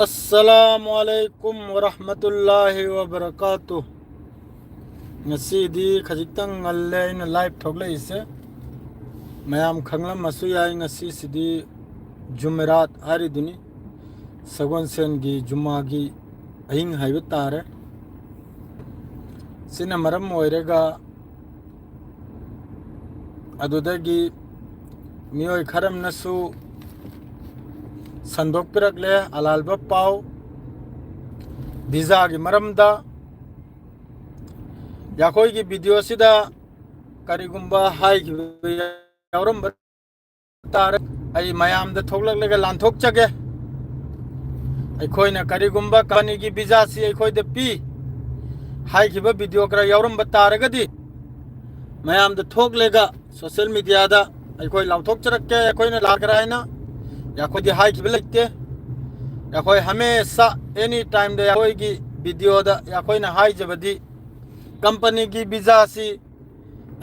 अस्सलामुअलैकुम वरहमतुल्लाहि वबरकातुह ngasi khajitang ngalle in live thogle ise mayam khanglam masu yai ngasi sidi jumerat hari duni sagon sen gi juma gi aing haiba tare sina maram oirega adudagi miyoi kharam nasu sandok pirakle alalba pau visa gi maramda याकोई की video सिदा करिगुम्बा high की यावरम तार आई मयाम the थोकलक लेगा लांथोक चगे आई कोई ना करिगुम्बा company की visa सी आई कोई the P high की वीडियो करा यावरम बतारगदी मयाम द थोक लेगा सोशल मीडिया दा आई कोई लांथोक चरक के या कोई ना ला करा है ना या कोई दी हाई की लगते या कोई हमेशा एनी टाइम दे या कोई की वीडियो दा या कोई ना हाई जबदी कंपनी की वीजा सी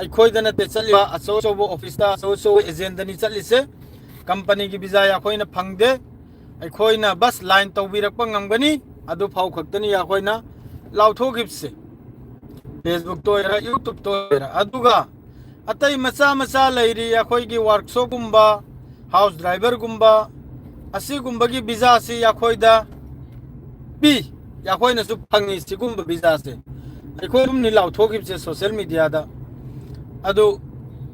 अखोइदना ते चलिबा असो सोबो ऑफिस दा असो सो एजेंट दनी चलिसे कंपनी की वीजा या कोइना फंगदे अखोइना बस line तौबिरकपा ngamgani adu phau khaktani ya koina lauthogipse Facebook to era YouTube to era aduga atai macha macha leiri ya koi gi workshop gumba house driver gumba asi gumba gi visa सी ya koida bi ya koina su phangi si gumba visa से अखोम नि लाउथोगिबसे social media दा अदु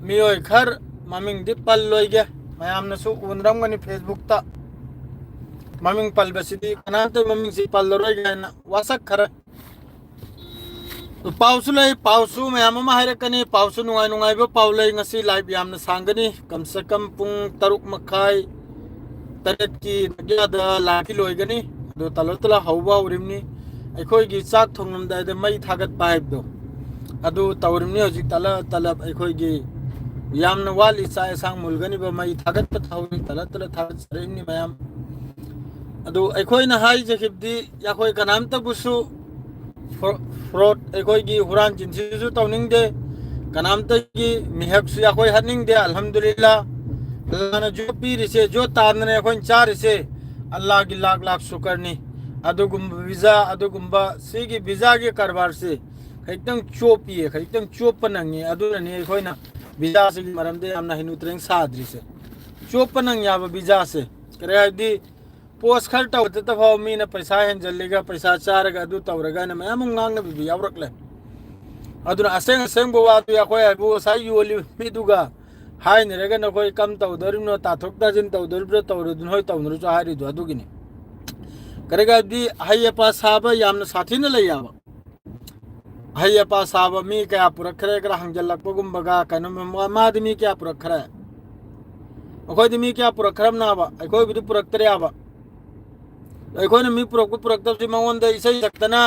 मियोय खर ममिंग दि पल लोइगे मयामनसु उनरमगनि Facebook ता ममिंग पल बसिदि कनाते ममिंग सि पल लोइगे ना वासक खर तो पाउसु लई पाउसु मयाम मा हायरकनि पाउसु नुंगाय नुंगायबो पाउलै ngasi लाइव यामना सांगनि कम से कम पुंग तरुक मखाय तरेत की नग्यादा लाखि लोइगनि दो तलतला हौबा उरिमनि अखोई की चाक थोंगमदाय मई थागत पाइबदो अदु तौरिमनि हजि तला तलब अखोई की यामना वाली चाय सांग मुलगनि बा मई थागत थाउनि तला तला थागत सरेमनि मयाम अदु अखोई ना हाई जखिबदि याखोई कनाम तबुसु फ्रॉड अखोई की हुरान जिनसिसु तौनिंगदे कनाम तगी मिहकसु याखोई हनिंगदे अल्हम्दुलिल्लाह अल्लाह ने जो पीरिसे जो तानने अखोई चारिसे अल्लाह की लाख लाख शुक्रनी अदुगुम्बा वीजा अदुगुम्बा सिगी वीजा के कारबार से खैतंग चोपिए खैतंग चोपनंगे अदुनने खोइना वीजा से मरमदे हमना हिनुत्रेंग साद्री से चोपनंग याब वीजा से करेदी पोस्ट खरटा होते तफाव मीना पैसा हेंजलेगा पैसा चारगा अदु तवरगा न मयाम ngang बि यावरकले अदुना असेंग असेंग बो वातु या खोय बो साइ योली मिदुगा हाय नेरेगा न खोय कम तवदरिनो ताथोकता जिन तवदरिब्र तवरदुन होय तवनरु चो हारिदु अदुगिनी करेगा दी हयपा साबा यामना साथी न लैयाबा हयपा साबा मी क्या पुरखरे करा हंजलकपगुंबगा कनो मादमी क्या पुरखरे अखोय मी क्या पुरखरम नाबा अखोय बिदि पुरखतरे आबा अखोय मी पुरखतब सि मंगोन दे इसै सकतना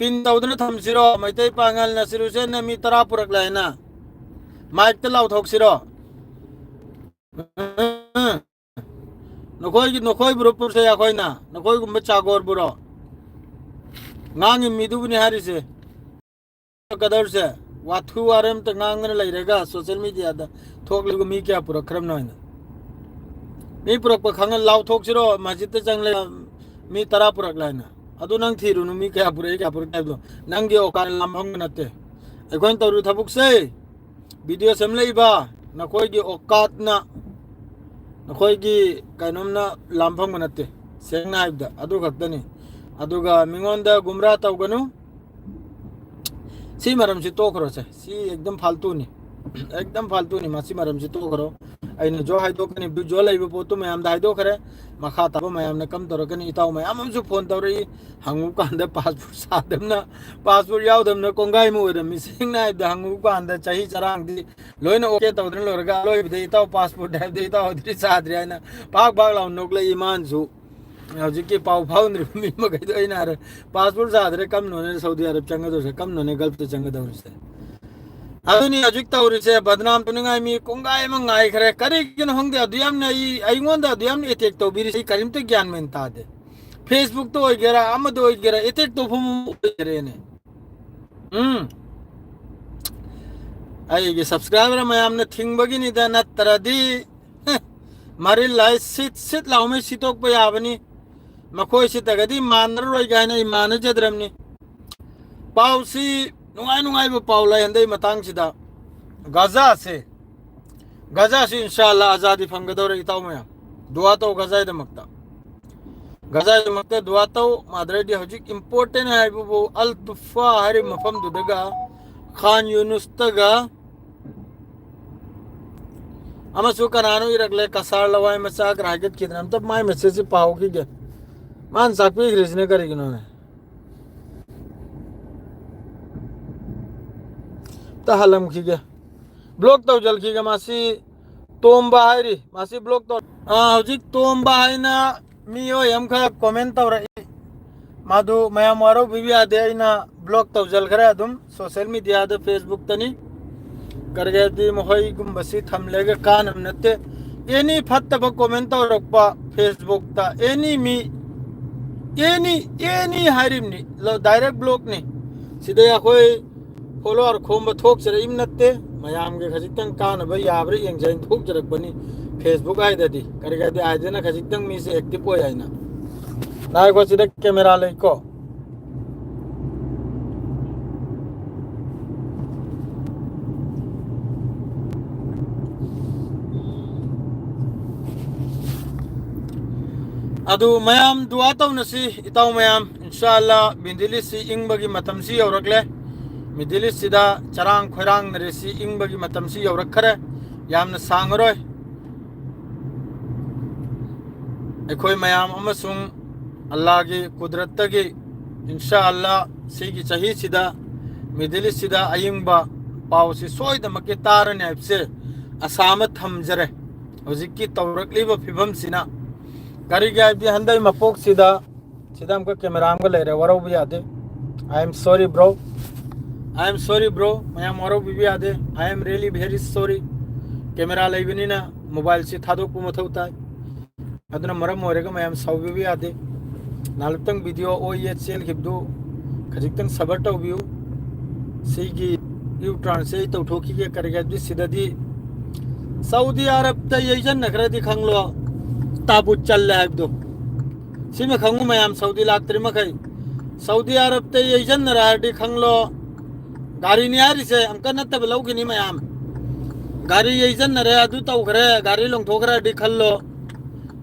पिन तौदन थमसिरो मैतै पांगल नसिरुसे न मी तरा पुरखलायना माइक त लाउथोकसिरो नखोई बुरुपुर से याखोई ना नखोई गुम्बे चागोर बुरो ngang मिदुबनि हारि से कदर से वाथु आरम त ngang लैरेगा सोशल मीडिया दा थोकलगु मी क्या पुरखरम नयना मी पुरख खंग लाव थोकसिरो मस्जिद चंगले मी तरा पुरख लायना अदु नंग थिरुनु मी क्या पुरख नंगे ओकार लामहंग नते एकोइन तौरु थबुक से वीडियो सेमलेबा नखोई की औकात ना नखोई की कैनोमना लामफंग नते सेंगना हाइबदा अदु खक्तनी अदुगा मिंगोंदा गुमरा तौगनु सी मरम से तोखरो से सी एकदम फालतू नि मासी मरम से तोखरो आइने जो हाइदो कनी जो लाइबो पोतु मयाम दाइदो करे मखा तब मयाम ने कम तोरो कनी इताव मयाम हमसु फोन तौरी हंगु कांदा पासपोर्ट सादमना पासपोर्ट यावदमना कोंगाई मु ओदम मिसिंग ना द हंगु कांदा चाहि चरांग दि लोइन ओके तौदन लोरगा लोइ दे इताव पासपोर्ट दाइ दे इताव दि साद्रि आइना पाक लाउ नोकले ईमान सु हजिकी पाउ फाउंद्रि मी मगैदो आइना पासपोर्ट साद्रे कम नोने सऊदी अरब चंगदो से कम नोने गल्फ ते चंगदो से अदुनी अजुक तौरिसे बदनाम तुनिंगाय मी कोंगाय मंगाय खरे करिगिन होंगे अदुयाम ने आइंगोंदा अदुयाम एटेक तो बिरिसि करिमते ज्ञान मेन तादे फेसबुक तो ओइगेरा अमदो ओइगेरा एटेक तो फुम ओइगेरेने आइगे सब्सक्राइबर मयाम ने थिंगबगिनि दा नतरदी मारी लाइ सिट लाउमे सितोक पे याबनी मखोई से तगदी मानर रोई गायना मान जद्रमनी पाउसी नुंगाई नुंगाई बो पाउला हंदे मतंग सिदा गजा से इंशाल्लाह आजादी फंगदौर इताव में दुआ तो गजा दमकता दुआ तो मादरेडी हजिक इंपोर्टेंट है वो अल तुफा हरि मफम दुदगा खान यूनुस तगा अमसु कनानो इरगले कसार लवाई मचा ग्राहकत की नाम तब माय मैसेज से पाओ की गे मान साकपी रिजने करेगी उन्होंने तहलम की गे ब्लॉक तो जल की गे मासी तोंबा है मासी ब्लॉक तो हजिक तोंबा है ना मियो यम खा कमेंट तो रही माधु मया मारो बीबी आदे ना ब्लॉक तो जल करे अदुम सोशल मीडिया दे फेसबुक तनी कर गए दी मोहई गुम बसी थम लेगे कान हम नते एनी फत्तब कमेंट तो रखपा फेसबुक ता एनी हारिमनी लो डायरेक्ट ब्लॉक ने सीधे या कोई फॉलोअर खोम थोक चरे इम नते मयाम के खजितंग कान भाई याबरे यंग थोक जरक बनी फेसबुक आय ददी कर गए दी आज ना खजितंग मी से एक्टिव हो जाए ना नाय को सीधे कैमरा ले को अदु मयाम दुआ तो नसी इताव मयाम इंशाअल्लाह बिंदिली सी इंग बगी मतम सी औरकले मिदिली सिदा चरांग खोरांग नरेसी इंग बगी मतम सी औरक खरे यामन सांगरोय एखोय मयाम अमसुंग अल्लाह की कुदरत की इंशाअल्लाह सीगी सही सिदा मिदिली सिदा अयिंगबा पाव सी सोयदमके तारने से असाम थमजरे हजिकी तौरकलीब फिबम सिना करी गया भी हंदई मपोक सीधा हमको कैमरा को ले रहे वरो भी आदे आई एम सॉरी ब्रो मैं वरो भी आदे I am really very sorry camera ले भी ना मोबाइल से था दो को मथौता अदना मरम होरेगा मैं सौ भी आदे नालतंग वीडियो ओ ये सेल खिबदो खजिकतंग सबर तो व्यू सीगी यू ट्रांसलेट तो ठोकी के कर गया भी सीधा दी सऊदी अरब त यजन नखरे दी खंगलो ताबू चल रहा है दो सिमे खंगू मयाम सऊदी लात्री मखई सऊदी अरब ते यजन राडी खंगलो गाड़ी नहीं आ रही से हमका न तब लौकी नहीं मयाम गाड़ी यजन रे अदु तो करे गाड़ी लोग ठोकरा डी खल्लो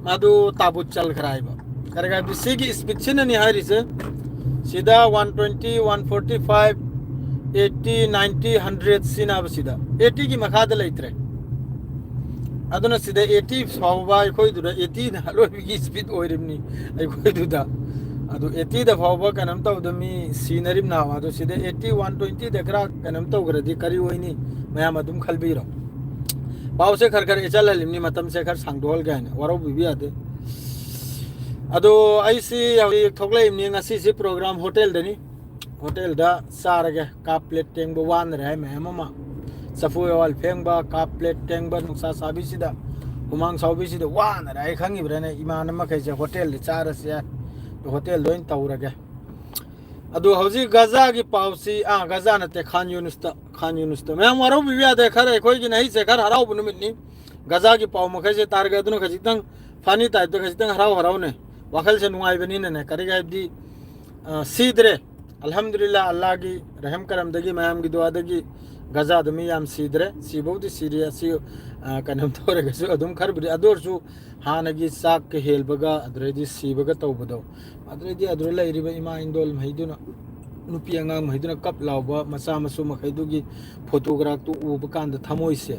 मादु ताबू चल खराइबा करेगा बिसी की स्पीड से नहीं आ रही से सीधा 120 145 80 90 100 सीना सीधा 80 की मखाद लेतरे अदुना सीधे 80 फावबा कोई दुरा 80 हलो की स्पीड ओइरिमनी आई कोई दुदा अदु 80 द फावबा कनम तो दमी सीनरी ना अदु सीधे 80 120 दकरा कनम तो गरदी करी होइनी मया मदुम खलबीरो पाव से खरखर एचल लिमनी मतम से खर सांगदोल गायन वरो बिबी आदे अदु आईसी थोगले इमनी ngasi से प्रोग्राम होटल दनी होटल दा सारगे का प्लेट टेंग वन रहे मैं ममा सफु वाल फेंगबा का प्लेट टेंगबा नुसा साबिसिदा हुमांग साबिसिदा वान राय खंगी ब्रने इमान मखैसे होटल चारसे तो होटल लोइन तौरगे अदु हौजी गजा की पावसी गजा नते खान यूनुस मैं मरो बिबिया दे खरे कोई की नहीं से खर हराव बुनुमिनी गजा की पाव मखैसे तारगे दुनु खजितंग फानी ताय तो खजितंग हराव ने वखल से नुआई बनी ने करेगा दी सीदरे अल्हम्दुलिल्लाह अल्लाह की रहम करम दगी मयाम की दुआ दगी गजा दमी याम सीदरे सीबोदी सीरिया सी कनम तोरे गसु अदुम खरबुदी अदोरसु हानगी साक के हेलबगा अदरेदी सीबगा तौबदो अदरेदी अदरे लैरिबा इमा इंदोल महिदुना नुपी अंगांग महिदुना कप लावबा मसा मसु मखैदुगी फोटोग्राफ तु उब कांद थमोइसे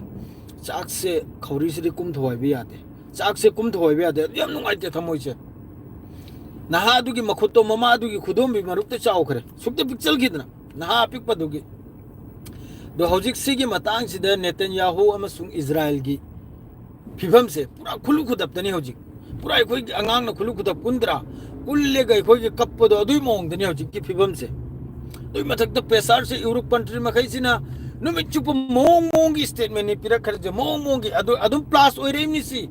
चाक से खौरी सिदि कुम थोयबि यादे चाक से कुम थोयबि यादे याम नुंगाइते थमोइसे नहा अदुगी मखुतो ममा अदुगी खुदोम बि मरुक्ते चावखरे सुक्ते पिक्चल खिदना नहा पिकपा दुगी दो हौजिक सिगी मतांग सिदे नेतन्याहू अमसुंग इजराइल की फिभम से पूरा खुलु खुदबतनी हौजिक पूरा कोई अंगांग न खुलु खुदब कुंद्रा कुल्ले गई कोई के कप्पदो अदुई मोंगदनी हौजिक की फिभम से दुई मथक तो पेसार से यूरोप कंट्री में खैसिना नुमित चुप मोंगी स्टेटमेंट नि पिरक खरजे मोंगी अदुम प्लास ओइरेमनी सी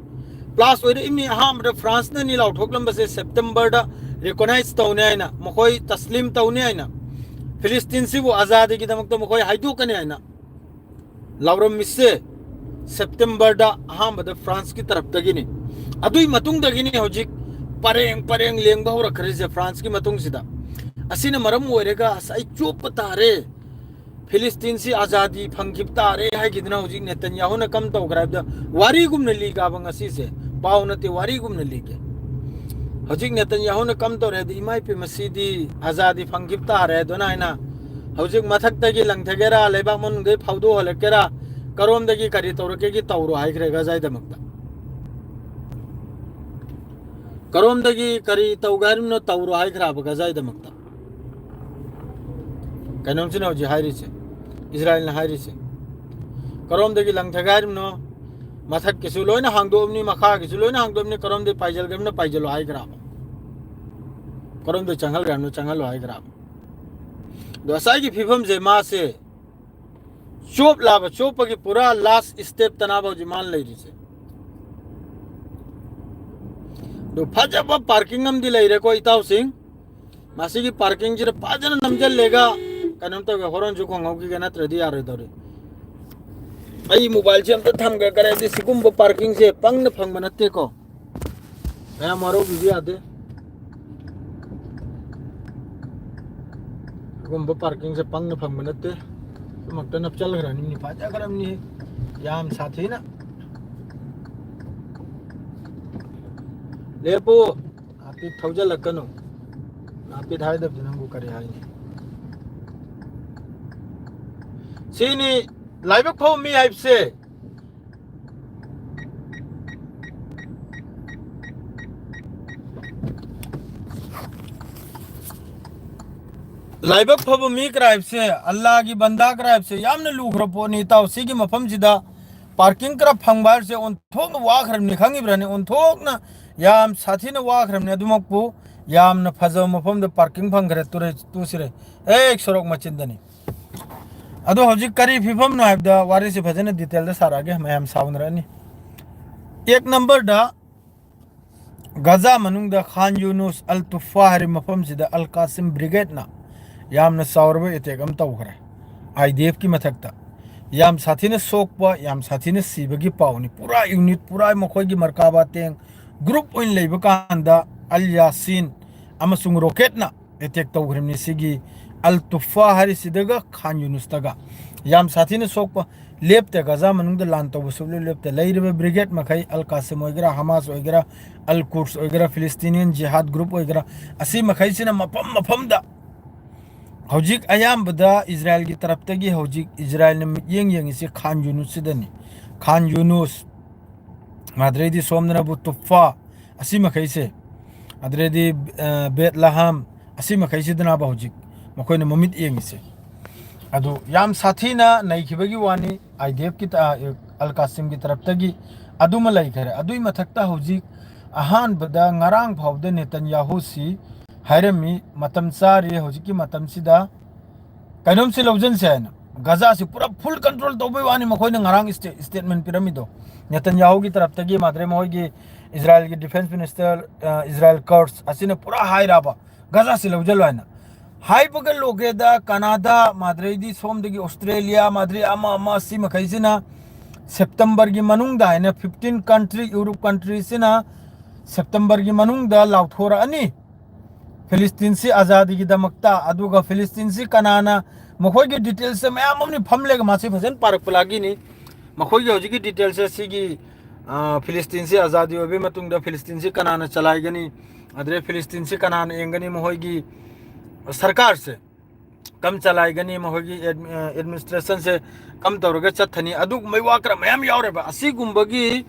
प्लास ओइरेमनी हाम रे फ्रांस ने नि लाउ ठोकलम बसे सितंबर दा रिकॉग्नाइज तौने आइना मखोई तस्लीम तौने आइना फिलिस्तीन से वो आज़ादी की दमक तो मखोई हाइदो कने आइना लाउरम मिस्से सितंबर दा हाम बद फ्रांस की तरफ तगिनी अदुई मतुंग दगिनी हौजिक pareng pareng leng ba hora khare je France ki matung sida asina maram oirega sai chop tare Philistine si azadi phangkip tare hai gidna hujik Netanyahu na kam to grab da wari gum na li ga bang asi se paw na te wari gum na li ke hujik Netanyahu na kam to re di mai pe masidi azadi phangkip tare do na ina hujik mathak ta gi lang thagera leba mon ge phaudo hole kera karom da gi kari tawro ke gi tawro hai gre ga jai da makta karom da gi kari tawgarim no tawro hai gra ba ga jai da makta kanom chino ji hairi se Israel na hairi se karom de gi lang thagarim no mathak kisu loina hangdomni makha kisu loina hangdomni karom de paijal gamna paijalo hai gra karom de changal gamno changal hai gra do asai gi phibam je ma se chop la ba chop gi pura last step tanaba ji man lai ri se do phajaba parking am di lai re ko itaw sing masi gi parking jira pajan namjal lega kanam to horon ju khong gi gana tradi are dore ai mobile se am ta tham ga kare di sikum bo parking se pang na phang banate ko ya maro bibi ade sikum bo parking se pang na phang banate makta nap chal gra ni paja garam ni yam sathi na lepo api thauja lakano api thai dab jinam ko kare hai ni sini laibak phau mi haip se laibak phau mi kraib se Allah gi banda kraib se yamna lukhra po ni taw sigi mafam jida parking kra phangbar se on thok wa khram ni khangi brane on thok na yam sathi na wa khram ne dumak pu yam na phajo mafam da parking phang gre ture tu sire ek sorok machindani ado hojik kari fifam no habda wari se bhajana detail da sara ge mayam saun rani ek number da gaza manung da Khan Yunus al Tufah mafam sida al Qasim brigade na yam na saurba etegam taw khare IDF ki mathakta yam sathi ne sokpa yam sathi ne sibagi pawni pura unit pura mokhoi gi markaba teng group oin leiba kanda al Yasin amasung rocket na etek taw khare ni sigi al Tufah hari sidaga Khan Yunus taga yam sathi ne sokpa lepte gaza manung da lan taw busule lepte leirbe brigade makai al Qasim oigra Hamas oigra al Quds oigra Palestinian jihad group oigra asi makai sina mapam da hojik ayam bada Israel ki taraf tagi hojik Israel ne yeng isi Khan Yunus sidani Khan Yunus madredi somna bu Tufah asi makai se adredi Bethlehem asi makai sidana ba hojik makoy ne mamit yeng ise adu yam sathi na nai khibagi wani IDF ki al Qasim ki taraf tagi adu malai khare adui mathakta hojik ahan bada ngarang phawde Netanyahu si hairami matam sari hojiki matam sida kainom si lawjan se na gaza si pura full control tobai wani makhoi na ngarang statement piramido Netanyahu ki taraf tagi madre mohoi ki Israel ki defense minister Israel Kurz asine pura hai raba gaza si lawjal waina hai bagal loge da Canada madre di som degi Australia madre ama si makai sina September ki manung da ina 15 country Europe country sina September ki manung da lauthora ani Palestine si azadi ki damakta aduga Palestine si kanana makhoi ki details se mayam amni phamle ga masi bhajan parak plagi ni makhoi ki hoji ki details se sigi Palestine si azadi obe matung da Palestine si kanana chalai gani adre Palestine si kanana engani mahoi ki sarkar se kam chalai gani mahoi ki administration se kam tawraga chathani adug mai wakra mayam yaure ba asi gumbagi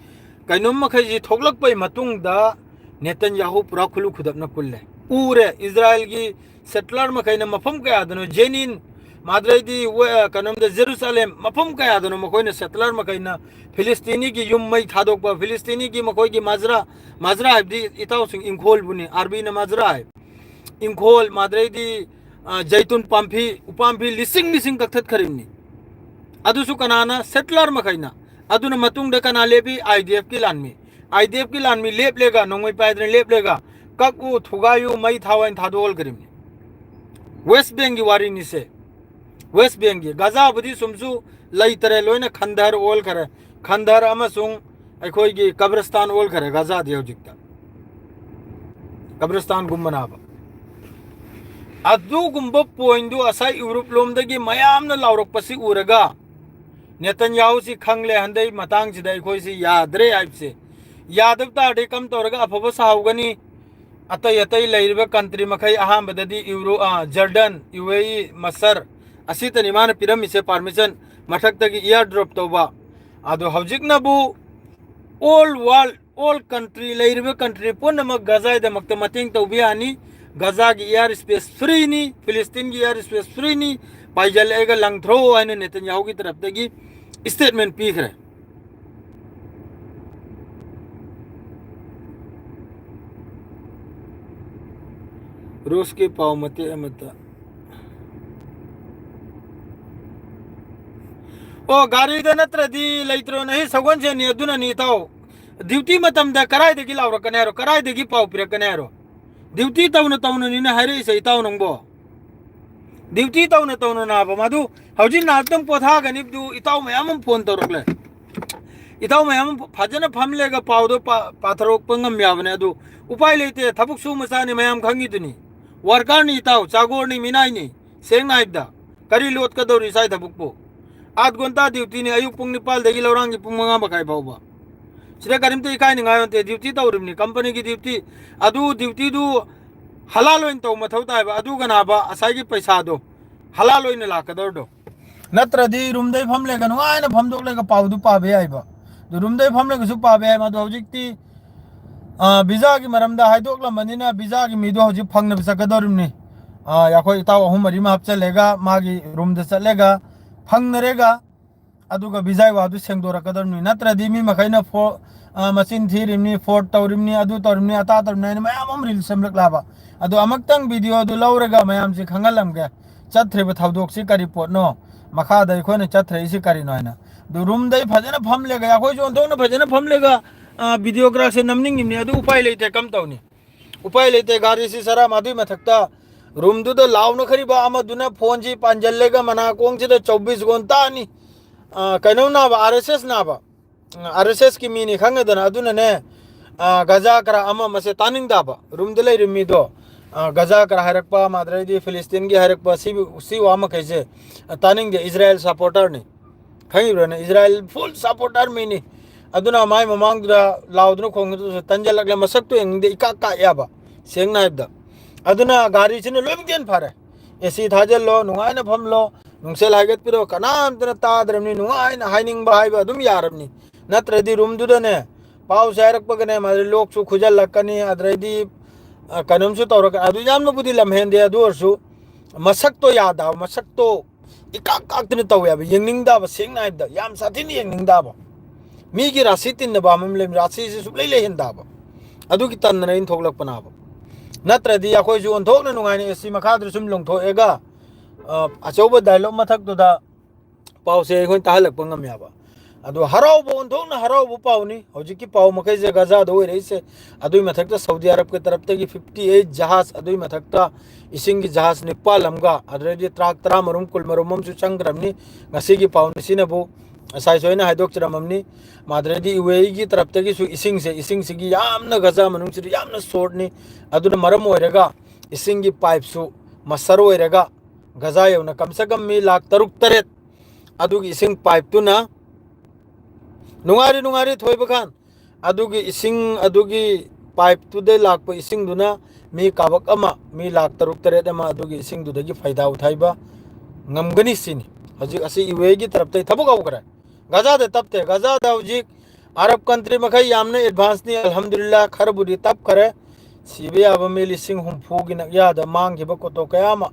kainom makhai ji thoklak pai matung da Netanyahu pura khulu khudap na kulle ure Israel ki settler makai na mafam kaya dano Jenin madrai di kanam da Jerusalem mafam kaya dano makoi na settler makai na Filistini ki yum mai thadok ba Filistini ki makoi ki mazra di itaw sing inkhol buni arbi na mazra hai inkhol madrai di jaitun upampi lising kakthat kharimni adu su kanana settler makai na adu na matung da kana lebi IDF ki lanmi lep lega nongoi paidre lep lega kaku thugayu mai thawain thadol grim West Bank gi wari ni se West Bank gi Gaza budi sumsu lai tare loina Khandar ol khare Khandar amasung akhoi gi Kabristan ol khare Gaza dio jikta कब्रिस्तान गुम्बनाब अदुगुम्ब point दु असा Europe लोमदगी मयामना लाउरकपसि उरगा Netanyahu सी खंगले हंदई मतंग सिदा अखोई सी यादरे आइबसे यादव ताडे कम तौरगा अफब साहुगनी अतई अतई लैरिबा कंट्री मखई अहांबददी यूरो जर्डन यूएई मसर असितनि मान पिरमिसे परमिशन मथक्तगी एयर ड्रॉप तौबा अदो हौजिकनाबु ऑल वर्ल्ड ऑल कंट्री लैरिबा कंट्री पुनमक गजायदमक्ता मतेंग तौबियानी गजा की एयर स्पेस फ्री नी फिलिस्तीन की एयर स्पेस फ्री नी पाइजलेगा लंगथ्रो आने नेतन्याहू की तरफ तगी स्टेटमेंट पीखरे रूस के पाव मते मत ओ गाड़ी द नत्रदी लैत्रो नहीं सगवन से नि दुना नि ताओ ड्यूटी मतम द कराय दगी लावरा कनेरो कराय दगी पाव पिर कनेरो ड्यूटी तौन तौन नि न हरे से ताव नंगबो ड्यूटी तौन तौन ना बा मधु हौजिन नातम पोथा गनि दु इताव मयाम फोन तौरकले इताव मयाम फजन फमलेगा पावदो पाथरोक पंगम यावने अदु उपाय लेते थबुक सु मसानि मयाम खंगी दुनी वर्कर नि इताव चागोर नि मिनाई नि सेंग नाइबदा करी लोट कदौरी साइ थबुकपो 8 घंटा ड्यूटी ने अयुक पुंग निपाल दगी लौरांग की पुंग मंगा बकाय बाउबा सिदा करिम ते इकाय निगायोंते ड्यूटी तौरिमनि कंपनी की ड्यूटी अदु ड्यूटी दु हलाल ओइन तौ मथौ ताइबा अदु गनाबा असाई पैसा दो हलाल ओइन लाकदर दो नत्रदी रूमदै फमले गनु आइना फमदोकले ग पाउदु पाबे आइबा दु रूमदै फमले गसु पाबे आइ मदु हौजिकती वीजा की मरमदा हाइदोकलमनिना वीजा की मिदो हौजिक फंगन बिसकदरिमनि याखोय इताव अहुम मरी मा हपचलेगा मागी रूम द चलेगा फंगनरेगा अदुगा वीजा वादु सेंगदोरकदरिमनि नत्रदी मी मखैना फो मचिन थीरिमनि फोर्ट तौरिमनि अदु तौरिमनि अता तौरिमनि मयाम रील सेमलकलाबा अदु अमक्तंग वीडियो दु लौरगा मयाम से खंगलमगे चथ्रेब थौदोक से करी पोटनो मखादा इखोने चथ्रे इसी करी नोइना दु रूम दई फजना फमलेगा याखोय जो दोनो फजना फमलेगा वीडियोग्राफ से नमनिंग अदु उपाय लेते कम तौनी उपाय लेते गाड़ी से सरा मादुई मथक्ता रूम दु लाउन खरीबा अमदुना फोन जी पांजल्लेगा मना कोंग से 24 घंटा नि कनो ना आरएसएस ना बा आरएसएस की मीनी खंगदना अदुना ने गजा करा अमा मसे तानिंग दाबा रूम दले रिमी दो गजा करा हरकपा माद्रेदी फिलिस्तीन की हरकपा सी वाम कैसे तानिंग दे इजराइल सपोर्टर ने खंगिब्रो ने इजराइल फुल सपोर्टर मीनी अदुना माय ममांग लाउदनो खोंग तंजलकले मसक तो एंगदे इका का याबा सेंग नाइबदा अदुना गाड़ी सिने लोमगेन फारे एसी थाजल लो नुंगायना फमलो नुंगसेल हाइगत पिरो कनामतना तादरमनि नुंगायना हाइनिंग बाहाइबा अदुम यारबनि नत्रदी रूम दुदने पाव सायरकपगने मारे लोक सु खुजल लकनी अद्रदी कनमसु तौरक अदु यामनो बुदि लमहेंदे अदुरसु मसक तो यादा मसक तो इका काक्तने तौयाबा यंगनिंगदा सेंग नाइबदा याम साथिनि यंगनिंगदा मी की राशि तीन बामले राशि से सुबह ले हिंदाब अदु की तन इन थोलकपनाब नत्रदी अखोय जो ओंथोकना नुगाइने एसी मखाद्र सुम लोंथोएगा अचौब डायलॉग मथक्तुदा पावसे अखोय ताहलक ngam अदो हराव ओंथोकना हराव पावनी हौजिकी पाव मखै जे गजा दो रहिसे अदुई मथक्ता सऊदी अरब के तरफ तगी 58 जहाज अदुई मथक्ता इसिंग की जहाज नेपाल हमगा अदरेदी ट्राक तरा मरुम कुल मरुमम सु चंगरमनी ngasi की पाव सिनबो साइ सोइना हाइदोक चरममनी माद्रेदी यूएई की तरफ तगी सु इसिंग से की यामना गजा मनुंग से यामना सोडनी अदुना मरम ओइरेगा इसिंग की पाइप सु मसर ओइरेगा गजा यौना कम से कम मी लाख तरुक तरेत अदुगी इसिंग पाइप तुना नुंगारी थोइबखान अदुगी इसिंग अदुगी पाइप तुदे लाख इसिंग दुना मी काबक अमा मी लाख तरुक तरेत अमा अदुगी इसिंग दुदगी फायदा उठाइबा ngam सिनी हजिक असी यूएई की तरफ तई थबुक आउकरा गजा दे तबते गजा दा हजिक अरब कंट्री मखै यामने एडवांस नि अल्हम्दुलिल्लाह खरबुदी तब करे सिबे अब मे लिसिंग हुमफू गिन यादा मांगिबा कोतो कयामा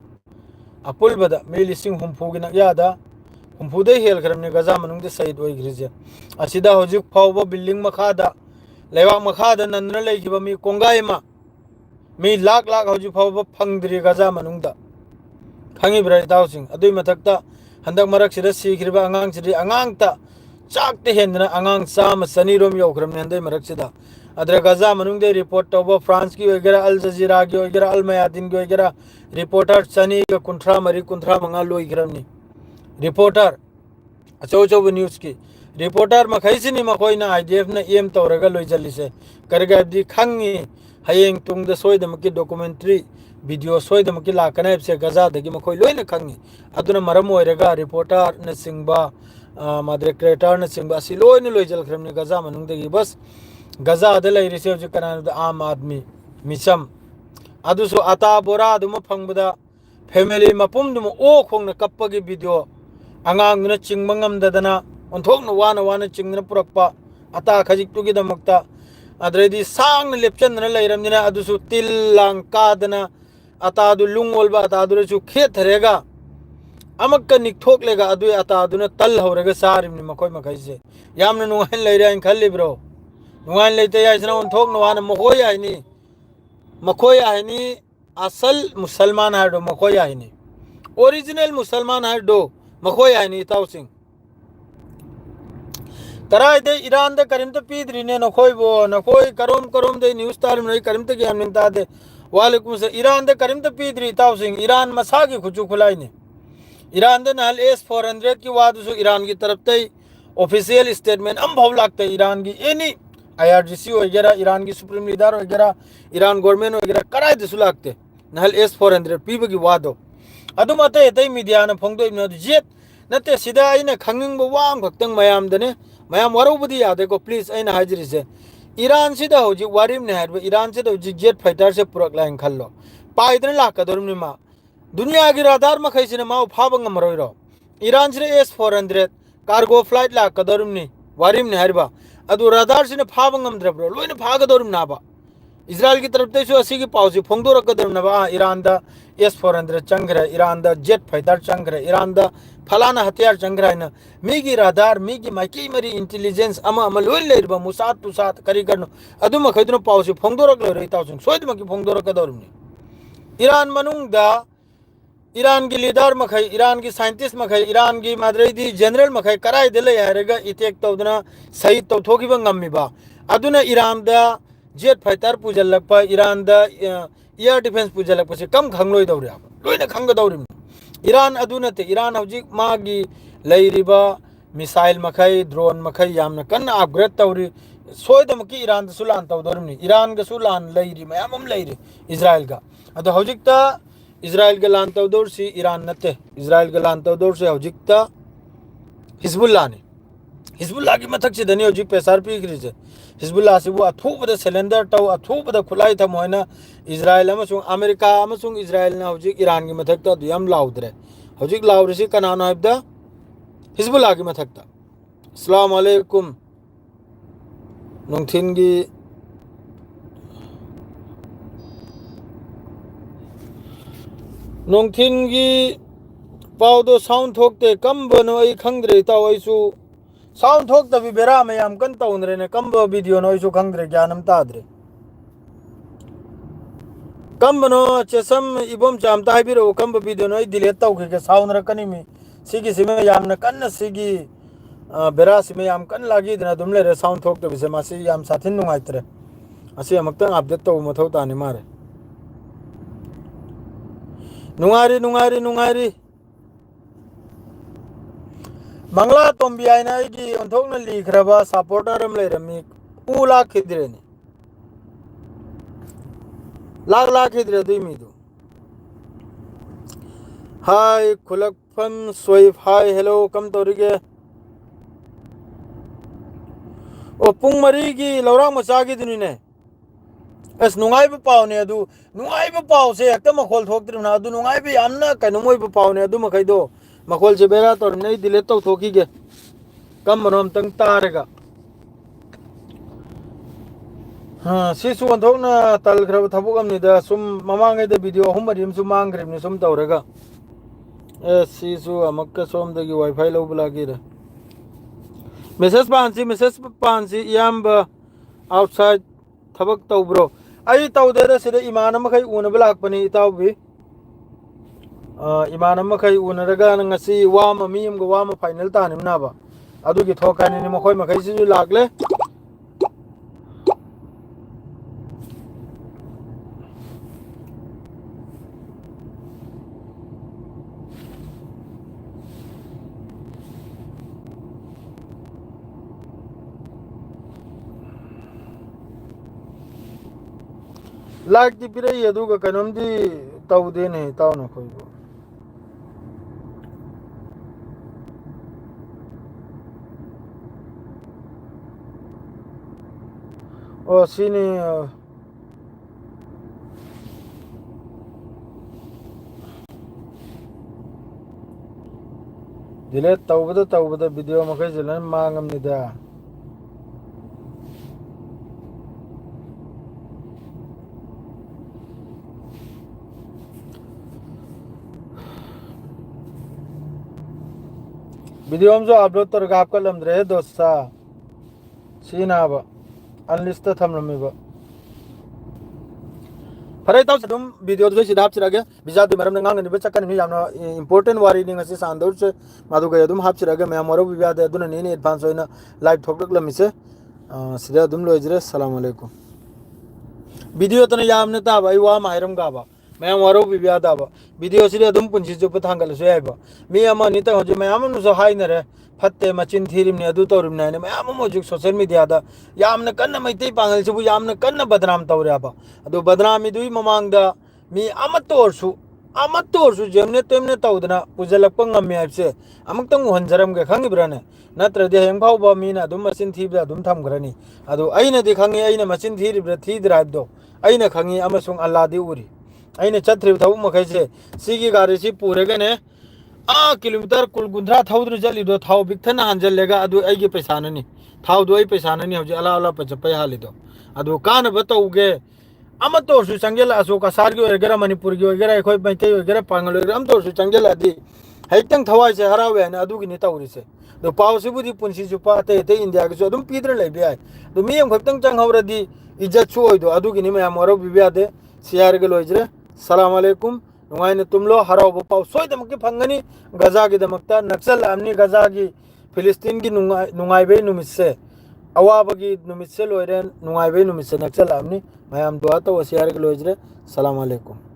अपुलबदा मे लिसिंग हुमफू गिन यादा हुमफुदे हेल खरमने गजा मनुंगदे सईद ओइग्रिजे असिदा हजिक फावबा बिल्डिंग मखादा लेवा मखादा नंदना लेखिबा मी कोंगायमा मी लाख हजिक फावबा फंगद्रि गजा मनुंगदा खंगिब्रा इतावसिंग अदुई मथक्ता हंदक मरक सिदा सीखिरबा अंगांग सिदि अंगांगता चाकते हेंदना अंगांग चाम सनीरोम यौखरमने हंदई मरक सिदा अदरे गजा मनुंगदे रिपोर्ट तौबा फ्रांस की वगैरह अल जजीरा की वगैरह अल मयादिन की वगैरह रिपोर्टर सनी का कुंठरा मरी कुंठरा मंगा लोइग्रमनी रिपोर्टर अचौचौब न्यूज़ की रिपोर्टर मखैसिनी मखोइना आईडीएफ ना एम तौरगा लोइजलिसे करगा दी खंगी हयेंग तुंग द सोइदमकी डॉक्यूमेंट्री वीडियो सोइदमकी लाकने से गजा दगी मखोय लोइना खंगी अदुना मरम ओइरगा रिपोर्टर न सिंगबा मादरे क्रिएटर न सिंगबा असि लोइना लोइजल खरमनि गजा मनुंग दगी बस गजा द लैरिसे हजि कनान आम आदमी मिसम अदुसु अता बोरा दुम फंगबदा फैमिली मपुम दुम ओ खोंग न कप्पगी वीडियो अंगांग न चिंगमंगम ददना ओंथोक न वाना वाना चिंगन पुरक्पा अता खजिक तुगी दमक्ता अद्रेदी सांग लेप्चन न लैरमनिना अदुसु तिल लांग कादना अता दु लुंगोलबा अता दुरसु खेथरेगा अमक्क निक्थोक लेगा अदु अता दुना तल हौरगा सारिमनि मखोय मखैसे यामन नुवाइन लैरे आइन खल्लिब्रो नुवाइन लैते याइसना ओंथोक न वाना मखोय आइनी मखोय आइनी असल मुसलमान हाडो मखोय आइनी ओरिजिनल मुसलमान हाडो मखोय आइनी ताउसिंग तराय दे ईरान दे करिमत पीद्रिने नखोयबो नखोय करोम करोम दे न्यूज़ तारम नै करिमत के हमनिता दे वालेकुम से ईरान दे करिमत पीद्रि ताउसिंग ईरान मसागी खुचु खुलाइने ईरान दे नाल S-400 की वादसु ईरान की तरफ ते ऑफिशियल स्टेटमेंट अम भव लागते ईरान की एनी IRGC वगैरह ईरान की सुप्रीम लीडर वगैरह ईरान गवर्नमेंट वगैरह कराय दसु लागते नाल S-400 पीबगी वादो अदुम अतै अतै मीडिया न फोंदो न जेट नते सिदा आइना खंगिंग वाम खक्तंग मयाम दने मयाम वरौबदी यादेको प्लीज आइना हाजिरिसे ईरान सिदा होजि वारिम ने हारबे ईरान से होजि जेट फाइटर से पुरक लाइन खल्लो पाइदन लाकदोरमनि मा दुनिया की रादार मखैसिने माउ फाबंग मरोइरो ईरान से S-400 कार्गो फ्लाइट लाकदोरमनि वारिम ने हारबा अदु रादार सिने फाबंग मद्रब्रो लोइन फागदोरम नाबा इजराइल की तरफ तेसु असी की पाउसी फोंदोरकदोरम नाबा ईरान दा S-400 चंगरे ईरान दा जेट फाइटर चंगरे ईरान दा फलाना हथियार चंगराइना मीगी रादार मीगी माइकी मरी इंटेलिजेंस अमा अमा लोइन लेरबा मुसात तुसात करी करनो अदु मखैदनो पाउसी फोंदोरक लोरै ताउसिंग सोइदमकी फोंदोरकदोरमनि ईरान मनुंग दा ईरान की लीडर मखै ईरान की साइंटिस्ट मखै ईरान की माद्रेदी जनरल मखै कराय देले हारेगा इतेक तौदना सही तौथोगिबा ngamiba अदुना ईरान दा जेट फाइटर पुजलकपा ईरान दा एयर डिफेंस पुजलकपा से कम खंगलोय दौरे लोइना खंगदौरिम ईरान अदुनते ईरान हौजिक मागी लैरिबा मिसाइल मखै ड्रोन मखै यामना कन्ना अपग्रेड तौरी सोइदमकी ईरान दसु लान तौदोरमनि ईरान गसु लान लैरि मयामम लैरि इजराइल का अदो हौजिकता इजराइल के लान तौदोर सी ईरान नते इजराइल के लान तौदोर से हौजिकता हिजबुल्लाह ने हिजबुल्लाह की मथक से धनी हौजिक पेसार पीखरि से हिजबुल्लाह से वो अथुबद सिलेंडर तौ अथुबद खुलाई था मोयना इजराइल अमसुंग अमेरिका अमसुंग इजराइल ना हौजिक ईरान की मथक ता दुयम लाउद्रे हौजिक लाउरसी कनानो हैबदा हिजबुल्लाह की मथक ता अस्सलाम वालेकुम नोंथिन की नोंथिनगी पाउदो साउंड थोकते कम बनो आई खंगद्रे ताव आइसु साउंड थोकता भी बेरा में याम कन ताउनरे ने कम वीडियो नो आइसु खंगद्रे ज्ञानम ताद्रे कम बनो चेसम इबोम चामता हाइबिरो कम वीडियो नो डिलीट ताउ के साउंड रकनी में सिगी सिमे याम न कन सिगी बेरा सिमे याम कन लागी दना दुमले रे साउंड थोकते बिसे मासी याम साथिन नुंगाइत्रे असी अमक्तंग अपडेट तो मथौ तानि मारे नुंगारी नुंगारी नुंगारी मंगला तोंबी आइना की ओंथोक न लिखरबा सपोर्टर हम लेरमी उ लाख खिद्रेनी लाख खिद्रे दुई मीदु हाय खुलकफम सोइफ हाय हेलो कम तोरिगे ओ पुंग मरी की लौरा मचागी दुनीने एस नुंगाइब पावने अदु नुंगाइब पाव से एकता मखोल थोकद्रिना अदु नुंगाइब यामना कनो मोइब पावने अदु मखैदो मखोल से बेरा तोर नै दिले तो थोकीगे कम मनोम तंग तारेगा हां सिसु अंथोकना तलग्रब थबुगम निदा सुम ममांगे दे वीडियो हमरिम सु मांग्रिम सुम तौरेगा ए सिसु अमक्क सोम दगी वाईफाई लौबलागी रे मेसेज पांसी याम आउटसाइड थबक तौब्रो आई तौदेदा सिदा इमान मखै उनब लाकपनि इताउबी इमान मखै उनरगा ngasi वाम मीम गो वाम फाइनल तानिम नाबा अदुगी थोकानि नि मखै मखै सिजु लागले लाइक दी पिरई अदुगा कनोमदी तौदे ने ताउना खोइबो ओ सिनी डिलीट तौबदा वीडियो मखै जलन मांगमनिदा वीडियो में जो अपलोड तो रगा आपका लम रहे दोस्ता सीना अब अनलिस्ट थमलमीब फरे ताउ सदम वीडियो जो सिदाप चिरागे बिजा दु मरम नंगांग नि बचकन नि यामना इंपोर्टेंट वारी नि ngasi सांदौर से मादु गय दुम हाप चिरागे मैं मरो बिया दे दुन नि एडवांस होइना लाइव थोकलक लमिसे सिदा दुम लोइजरे अस्सलाम वालेकुम वीडियो तने यामने ता भाई वा मायरम गाबा मैं मरो बिया दाबा वीडियो सिदा दुम पुंसी जो पथांगल से आइबा मी अमा नि ता हो मैं अमन जो हाइना रे फत्ते मचिन थीरिम ने अदु तौरिम ने मैं अम मोजुक सोशल मीडिया दा यामने कन्न मैते पांगल से यामने कन्न बदनाम तौरेबा अदु बदनामी दुई ममांग दा मी अमतोरसु जेमने तेमने तौदना पुजलक ngam से अमक्तंग हंजरम के खंगिब्रने नत्रदे हेंफावबा मीना अदुम मचिन थीबदा अदुम थमग्रनी अदु अइना दि खंगी अइना मचिन थीरिब्रा थीद्राइब दो अइना खंगी अमसुंग अल्लाह दि उरी अइना चत्रिब थौ मखैसे सिगी गारी सि पुरेगने किलोमीटर कुल गुंद्रा थौद्र जलिदो थाव बिकथना हंजलेगा अदु अइगे पैसाननी थाव दो अइ पैसाननी हौजे अला अला पचपै हालिदो अदु कान बतौगे अमतोरसु चंगेल अशोक सारगी ओगेरा मणिपुर की ओगेरा अखोय मैतै ओगेरा पांगल ओगेरा अमतोरसु चंगेल अदि हैतंग थवाइ से हरावे ने अदुगी नि तौरिसे दो पावसिबुदि पुंसी जुपा ते ते इंडिया के अदुम पीद्र लेबे आइ दो मियम खक्तंग चंगहौरदि इज्जत छु ओइदो अदुगी नि मया मरो बिबिया दे शेयर के लोइजरे सलाम अलैकुम नुंगाइने तुमलो हराव पाव सोइदमके फंगनी गजा की दमकता नक्सल आमनी गजा की फिलिस्तीन की नुंगाइबे नुमिसे अवाबगी नुमिसे लोइरे नुंगाइबे नुमिसे नक्सल आमनी मयाम दुआ तो वसियार के लोइजरे सलाम अलैकुम।